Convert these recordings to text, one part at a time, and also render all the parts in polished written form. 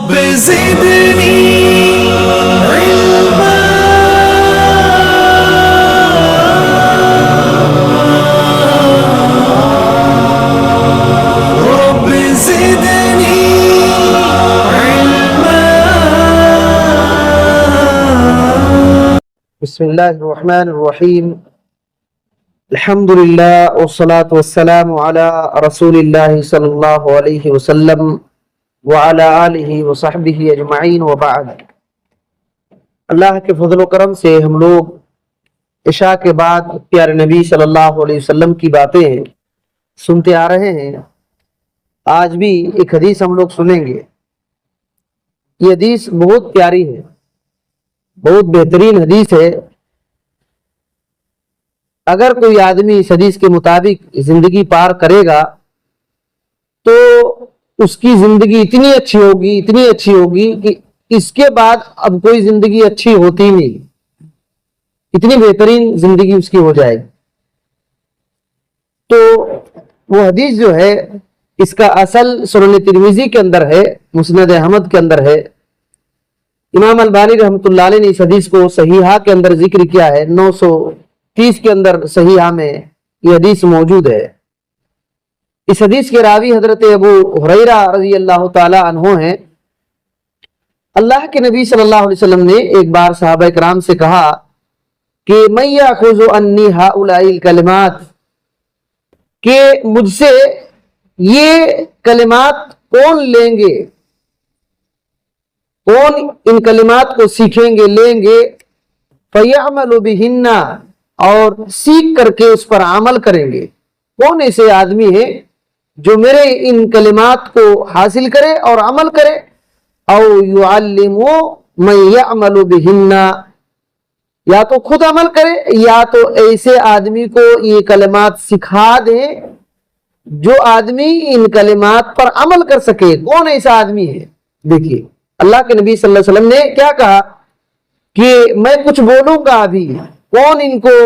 رب زدني علما رب زدني علما. بسم اللہ الرحمن الرحیم. الحمد للہ والصلاة والسلام علی رسول اللہ صلی اللہ علیہ وسلم وعلی آلہ وصحبہ اجمعین وبعد. اللہ کے فضل و کرم سے ہم لوگ عشاء کے بعد پیارے نبی صلی اللہ علیہ وسلم کی باتیں سنتے آ رہے ہیں. آج بھی ایک حدیث ہم لوگ سنیں گے. یہ حدیث بہت پیاری ہے, بہت بہترین حدیث ہے. اگر کوئی آدمی اس حدیث کے مطابق زندگی پار کرے گا تو اس کی زندگی اتنی اچھی ہوگی کہ اس کے بعد اب کوئی زندگی اچھی ہوتی نہیں. اتنی بہترین زندگی اس کی ہو جائے گی. تو وہ حدیث جو ہے اس کا اصل سنن ترمذی کے اندر ہے, مسند احمد کے اندر ہے. امام البانی رحمۃ اللہ علیہ نے اس حدیث کو صحیحہ کے اندر ذکر کیا ہے. 930 کے اندر صحیحہ میں یہ حدیث موجود ہے. اس حدیث کے راوی حضرت ابو ہریرہ رضی اللہ تعالی عنہ ہیں. اللہ کے نبی صلی اللہ علیہ وسلم نے ایک بار صحابہ کرام سے کہا کہ من یاخذ عنی ہؤلاء الکلمات, کہ مجھ سے یہ کلمات کون لیں گے, کون ان کلمات کو سیکھیں گے, لیں گے. فَيَعْمَلُ بِهِنَّ, اور سیکھ کر کے اس پر عمل کریں گے. کون ایسے آدمی ہے جو میرے ان کلمات کو حاصل کرے اور عمل کرے. او يُعَلِّمُ مَن يَعْمَلُ بِهِنَّ, یا تو خود عمل کرے یا تو ایسے آدمی کو یہ کلمات سکھا دے جو آدمی ان کلمات پر عمل کر سکے. کون ایسا آدمی ہے؟ دیکھیے اللہ کے نبی صلی اللہ علیہ وسلم نے کیا کہا کہ میں کچھ بولوں گا, ابھی کون ان کو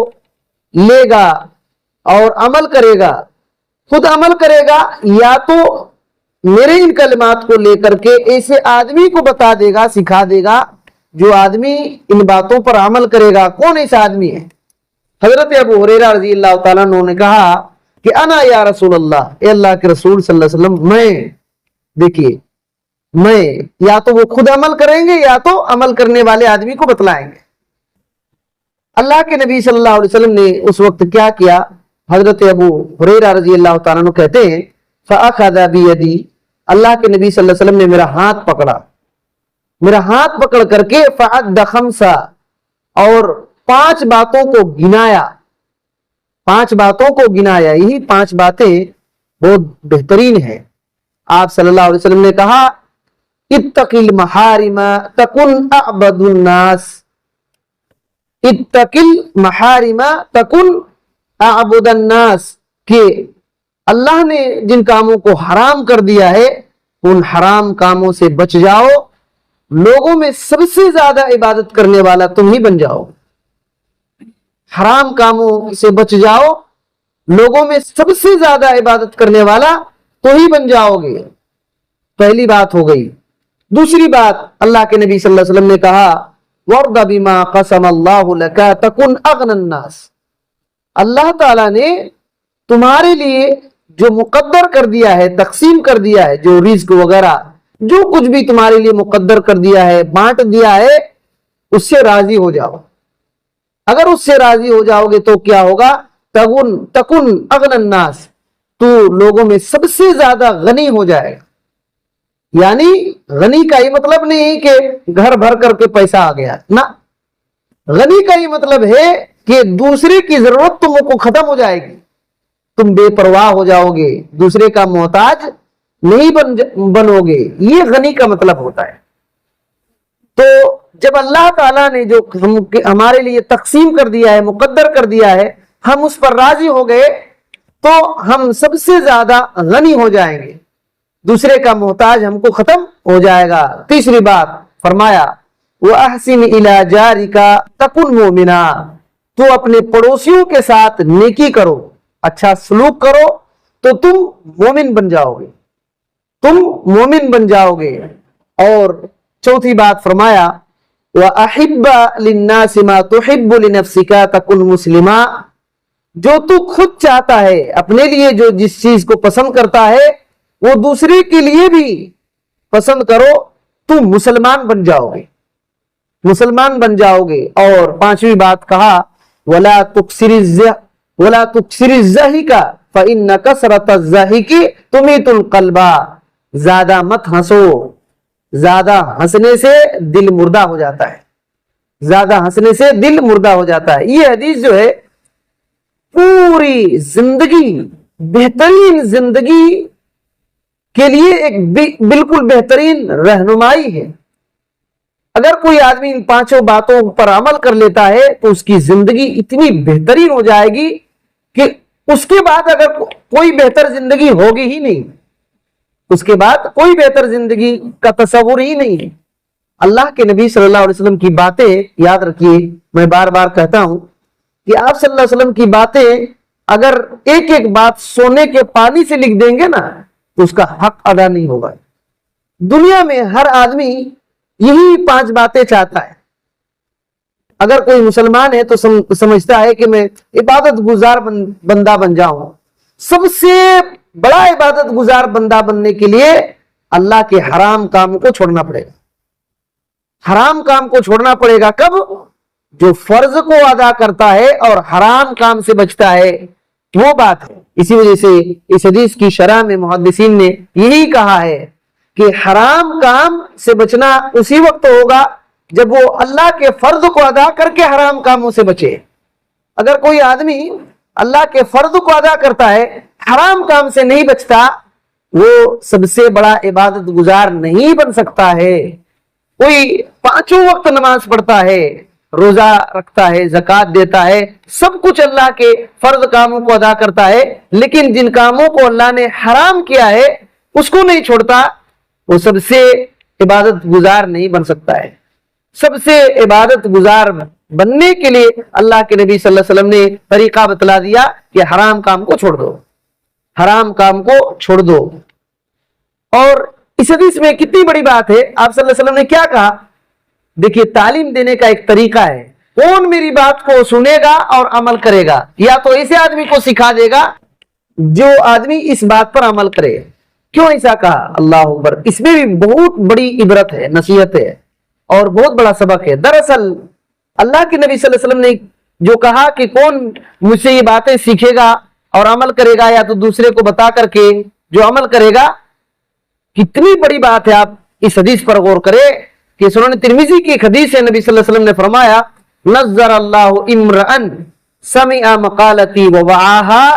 لے گا اور عمل کرے گا, خود عمل کرے گا یا تو میرے ان کلمات کو لے کر کے ایسے آدمی کو بتا دے گا, سکھا دے گا جو آدمی ان باتوں پر عمل کرے گا. کون ایسا آدمی ہے؟ حضرت ابو ہریرہ رضی اللہ تعالیٰ عنہ نے کہا کہ انا یا رسول اللہ, اے اللہ کے رسول صلی اللہ علیہ وسلم, میں. دیکھیے میں, یا تو وہ خود عمل کریں گے یا تو عمل کرنے والے آدمی کو بتلائیں گے. اللہ کے نبی صلی اللہ علیہ وسلم نے اس وقت کیا کیا؟ حضرت ابو ہریرہ رضی اللہ تعالیٰ عنہ کہتے ہیں فَأَخَذَ بِيَدِي, اللہ کے نبی صلی اللہ علیہ وسلم نے میرا ہاتھ پکڑا, میرا ہاتھ پکڑ کر کے فَعَدَّ خَمْسَ, اور 5 باتوں کو گنایا. 5 باتوں کو گنایا. یہی 5 باتیں بہت بہترین ہیں. آپ صلی اللہ علیہ وسلم نے کہا اتق المحارم تکن اعبد الناس, اتق المحارم تکن اعبد الناس, کہ اللہ نے جن کاموں کو حرام کر دیا ہے ان حرام کاموں سے بچ جاؤ, لوگوں میں سب سے زیادہ عبادت کرنے والا تم ہی بن جاؤ. حرام کاموں سے بچ جاؤ, لوگوں میں سب سے زیادہ عبادت کرنے والا تو ہی بن جاؤ گے. پہلی بات ہو گئی. دوسری بات, اللہ کے نبی صلی اللہ علیہ وسلم نے کہا وَرْضَ بِمَا قَسَمَ اللَّهُ لَكَ تَكُنْ أَغْنَى النَّاسِ, اللہ تعالیٰ نے تمہارے لیے جو مقدر کر دیا ہے, تقسیم کر دیا ہے, جو رزق وغیرہ جو کچھ بھی تمہارے لیے مقدر کر دیا ہے, بانٹ دیا ہے, اس سے راضی ہو جاؤ. اگر اس سے راضی ہو جاؤ گے تو کیا ہوگا؟ تکن اغنى الناس, تو لوگوں میں سب سے زیادہ غنی ہو جائے گا. یعنی غنی کا یہ مطلب نہیں کہ گھر بھر کر کے پیسہ آ گیا نہ, غنی کا یہ مطلب ہے کہ دوسرے کی ضرورت تم کو ختم ہو جائے گی, تم بے پرواہ ہو جاؤ گے, دوسرے کا محتاج نہیں بنو گے. یہ غنی کا مطلب ہوتا ہے. تو جب اللہ تعالیٰ نے جو ہمارے لیے تقسیم کر دیا ہے, مقدر کر دیا ہے, ہم اس پر راضی ہو گئے تو ہم سب سے زیادہ غنی ہو جائیں گے, دوسرے کا محتاج ہم کو ختم ہو جائے گا. تیسری بات فرمایا وَأَحْسِنْ إِلَى جَارِكَ تَكُنْ مُؤْمِنًا, تو اپنے پڑوسیوں کے ساتھ نیکی کرو, اچھا سلوک کرو تو تم مومن بن جاؤ گے, تم مومن بن جاؤ گے. اور चौथी बात फरमाया वअहिब्बा लिन्नासि मा तुहिब्बु लिनफ्सिका तकुन मुस्लिमा, जो तू खुद चाहता है अपने लिए, जो जिस चीज को पसंद करता है वो दूसरे के लिए भी पसंद करो, तू मुसलमान बन जाओगे, मुसलमान बन जाओगे। और पांचवी बात कहा वला तुक्सिरि ज़हिका फइन्न कसरत ज़हिकी तुमीतुल क़ल्बा, ज्यादा मत हंसो, ज्यादा हंसने से दिल मुर्दा हो जाता है, ज्यादा हंसने से दिल मुर्दा हो जाता है। ये हदीस जो है पूरी जिंदगी, बेहतरीन जिंदगी के लिए एक बिल्कुल बेहतरीन रहनुमाई है। अगर कोई आदमी इन पांचों बातों पर अमल कर लेता है तो उसकी जिंदगी इतनी बेहतरीन हो जाएगी कि उसके बाद अगर कोई बेहतर जिंदगी होगी ही नहीं, उसके बाद कोई बेहतर जिंदगी का तस्वुर ही नहीं है। अल्लाह के नबी सल्लल्लाहु अलैहि वसल्लम की बातें याद रखिए, मैं बार बार कहता हूं कि आप सल्लल्लाहु अलैहि वसल्लम की बातें अगर एक एक बात सोने के पानी से लिख देंगे ना तो उसका हक अदा नहीं होगा। दुनिया में हर आदमी यही 5 बातें चाहता है। अगर कोई मुसलमान है तो समझता है कि मैं इबादत गुजार बंदा बन जाऊं। सबसे बड़ा इबादत गुजार बंदा बनने के लिए अल्लाह के हराम काम को छोड़ना पड़ेगा। हराम काम को छोड़ना पड़ेगा कब? जो फर्ज को अदा करता है और हराम काम से बचता है, वो बात है। इसी वजह से इस हदीस की शरह में मुहद्दिसीन ने यही कहा है कि हराम काम से बचना उसी वक्त होगा जब वो अल्लाह के फर्ज को अदा करके हराम कामों से बचे। अगर कोई आदमी अल्लाह के फर्ज को अदा करता है, हराम काम से नहीं बचता, वो सबसे बड़ा इबादत गुजार नहीं बन सकता है। कोई 5 वक्त नमाज पढ़ता है, रोजा रखता है, ज़कात देता है, सब कुछ अल्लाह के फर्ज कामों को अदा करता है, लेकिन जिन कामों को अल्लाह ने हराम किया है उसको नहीं छोड़ता, वो सबसे इबादत गुजार नहीं बन सकता है। सबसे इबादत गुजार बनने के लिए अल्लाह के नबी सल्लल्लाहु अलैहि वसल्लम ने तरीका बतला दिया कि हराम काम को छोड़ दो, हराम काम को छोड़ दो। और इस हदीस में कितनी बड़ी बात है, आप सल्लल्लाहु अलैहि वसल्लम ने क्या कहा? देखिए, तालीम देने का एक तरीका है। कौन मेरी बात को सुनेगा और अमल करेगा, या तो ऐसे आदमी को सिखा देगा जो आदमी इस बात पर अमल करे। क्यों ऐसा कहा? अल्लाह अकबर। इसमें भी बहुत बड़ी इबरत है, नसीहत है और बहुत बड़ा सबक है। दरअसल अल्लाह के नबी सल्लल्लाहु अलैहि वसल्लम ने जो कहा कि कौन मुझसे ये बातें सीखेगा और अमल करेगा, या तो दूसरे को बता करके जो अमल करेगा, कितनी बड़ी बात है। आप इस हदीस पर गौर करें कि सुनन तिरमिजी की एक हदीस है, नबी सल्लल्लाहु अलैहि वसल्लम ने फरमाया नज़्ज़र अल्लाहु इम्रअन समिअ मक़ालती व वआहा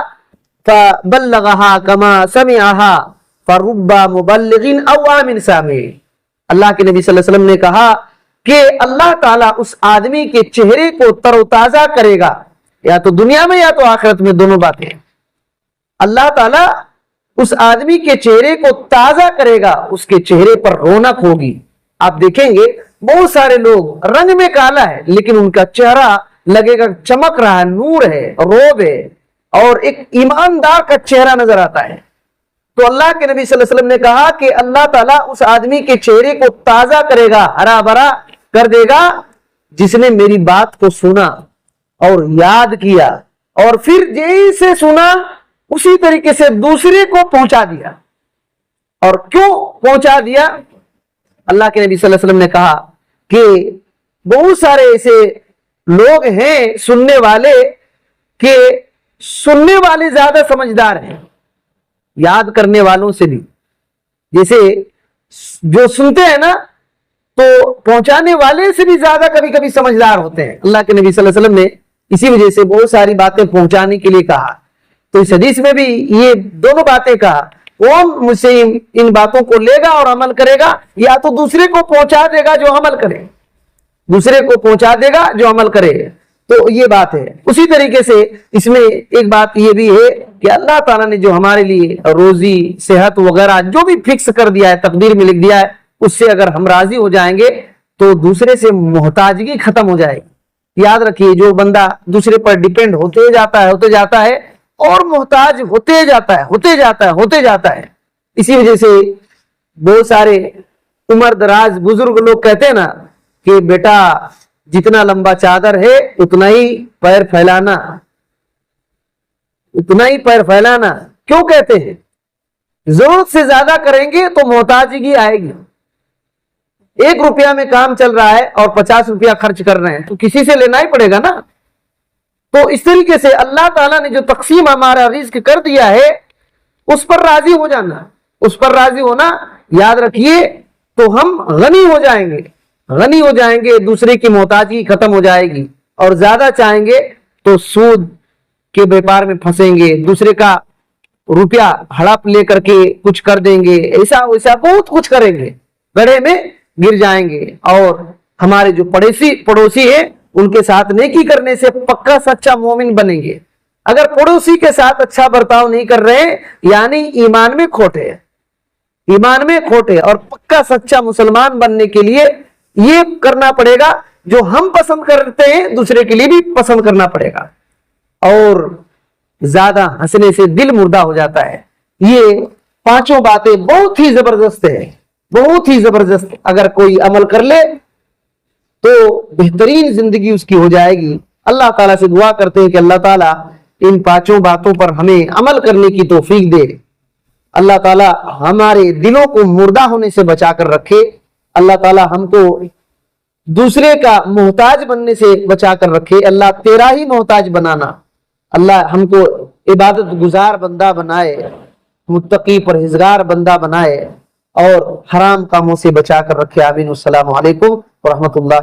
फबल्लगहा कमा समिअहा फरुब्बा मुबल्लिगिन अव आमिन सामी। अल्लाह के नबी सल्लल्लाहु अलैहि वसल्लम ने कहा कि अल्लाह ताला उस आदमी के चेहरे को तरोताजा करेगा, या तो दुनिया में या तो आखिरत में, दोनों बातें। अल्लाह ताला उस आदमी के चेहरे को ताजा करेगा, उसके चेहरे पर रौनक होगी। आप देखेंगे बहुत सारे लोग रंग में काला है लेकिन उनका चेहरा लगेगा चमक रहा है, नूर है, रोब है, और एक ईमानदार का चेहरा नजर आता है। तो अल्लाह के नबी सल्लल्लाहु अलैहि वसल्लम ने कहा कि अल्लाह ताला उस आदमी के चेहरे को ताजा करेगा, हरा भरा कर देगा, जिसने मेरी बात को सुना और याद किया और फिर जैसे सुना उसी तरीके से दूसरे को पहुंचा दिया। और क्यों पहुंचा दिया? अल्लाह के नबी सल्लल्लाहु अलैहि वसल्लम ने कहा कि बहुत सारे ऐसे लोग हैं सुनने वाले, कि सुनने वाले ज्यादा समझदार हैं याद करने वालों से भी। जैसे जो सुनते हैं ना, तो पहुंचाने वाले से भी ज्यादा कभी कभी समझदार होते हैं। अल्लाह के नबी सल्लल्लाहु अलैहि वसल्लम ने इसी वजह से बहुत सारी बातें पहुंचाने के लिए कहा। तो इस हदीस में भी ये दोनों बातें कहा, कौन मुझसे इन बातों को लेगा और अमल करेगा, या तो दूसरे को पहुंचा देगा जो अमल करे, दूसरे को पहुंचा देगा जो अमल करे। तो ये बात है। उसी तरीके से इसमें एक बात ये भी है कि अल्लाह ताला ने जो हमारे लिए रोजी, सेहत वगैरह जो भी फिक्स कर दिया है, तकदीर में लिख दिया है, उससे अगर हम राजी हो जाएंगे तो दूसरे से मोहताजगी खत्म हो जाएगी। याद रखिए, जो बंदा दूसरे पर डिपेंड होते जाता है और मोहताज होते जाता है। इसी वजह से बहुत सारे उम्र दराज बुजुर्ग लोग कहते हैं ना कि बेटा जितना लंबा चादर है उतना ही पैर फैलाना, उतना ही पैर फैलाना। क्यों कहते हैं? जरूरत से ज्यादा करेंगे तो मोहताजगी आएगी। 1 रुपया में काम चल रहा है और 50 रुपया खर्च कर रहे हैं तो किसी से लेना ही पड़ेगा ना। तो इस तरीके से अल्लाह ताला ने जो तकसीम हमारा रिज्क कर दिया है उस पर राजी हो जाना, उस पर राजी होना। याद रखिए तो हम गनी हो जाएंगे, गनी हो जाएंगे, दूसरे की मोहताजगी खत्म हो जाएगी। और ज्यादा चाहेंगे तो सूद के व्यापार में फंसेंगे, दूसरे का रुपया हड़प लेकर के कुछ कर देंगे, ऐसा वैसा बहुत कुछ करेंगे, गड्ढे में गिर जाएंगे। और हमारे जो पड़ोसी है उनके साथ नेकी करने से पक्का सच्चा मोमिन बनेंगे। अगर पड़ोसी के साथ अच्छा बर्ताव नहीं कर रहे यानी ईमान में खोटे, ईमान में खोटे। और पक्का सच्चा मुसलमान बनने के लिए ये करना पड़ेगा जो हम पसंद करते हैं दूसरे के लिए भी पसंद करना पड़ेगा। और ज्यादा हंसने से दिल मुर्दा हो जाता है। ये 5 बातें बहुत ही जबरदस्त है, बहुत ही जबरदस्त। अगर कोई अमल कर ले तो बेहतरीन जिंदगी उसकी हो जाएगी। अल्लाह ताला से दुआ करते हैं कि अल्लाह ताला इन 5 बातों पर हमें अमल करने की तौफीक दे। अल्लाह ताला हमारे दिलों को मुर्दा होने से बचा कर रखे। अल्लाह ताला हमको दूसरे का मोहताज बनने से बचा कर रखे। अल्लाह तेरा ही मोहताज बनाना। अल्लाह हमको इबादत गुजार बंदा बनाए, मुत्तकी परहेजगार बंदा बनाए और हराम कामों से बचा कर रखे। आमीन। अस्सलामु अलैकुम व रहमतुल्लाह।